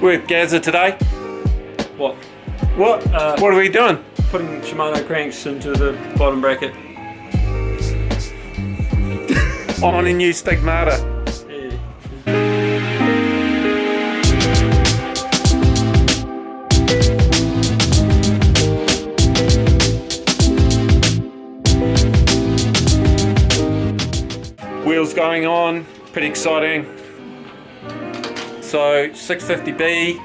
We're with Gazza today. What? What? What are we doing? Putting Shimano cranks into the bottom bracket. On a new Stigmata. Yeah. Wheels going on, pretty exciting. So 650B,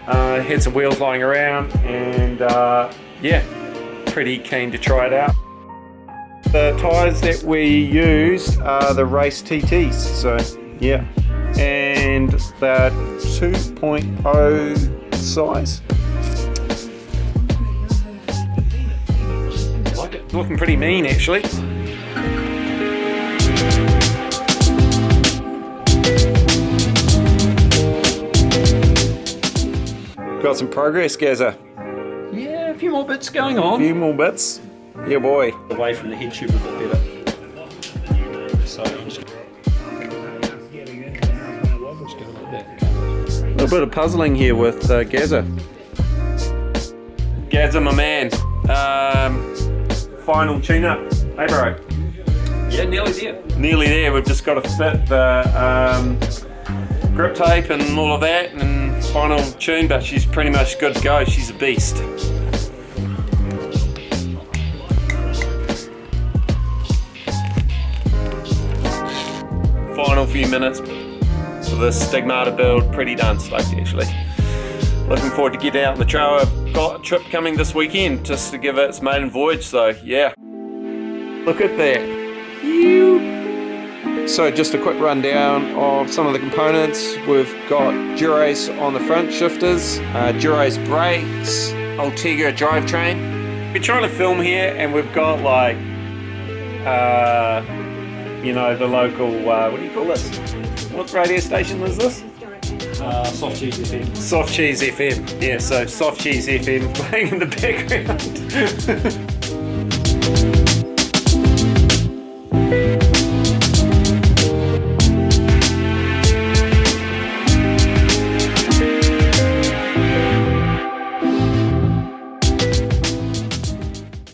had some wheels lying around, and yeah, pretty keen to try it out. The tyres that we used are the race TTs, so yeah, and they're 2.0 size. Like it, looking pretty mean actually. Got some progress, Gazza. Yeah, a few more bits going on. A few more bits. Yeah, boy. Away from the head tube a bit better. So I'm just A little bit of puzzling here with Gazza. Gazza, my man. Final tune-up. Hey, bro. yeah, nearly there. Nearly there. We've just got to fit the grip tape and all of that, and final tune, but she's pretty much good to go. She's a beast. Final few minutes for the Stigmata build. Pretty darn stoked actually. Looking forward to get out on the trail. I've got a trip coming this weekend just to give it its maiden voyage, so yeah. Look at that. So just a quick rundown of some of the components. We've got Durace on the front shifters, Durace brakes, Ultegra drivetrain. We're trying to film here and we've got like, you know, the local, what do you call this? What radio station was this? Soft Cheese FM. Soft Cheese FM. Yeah, so Soft Cheese FM playing in the background.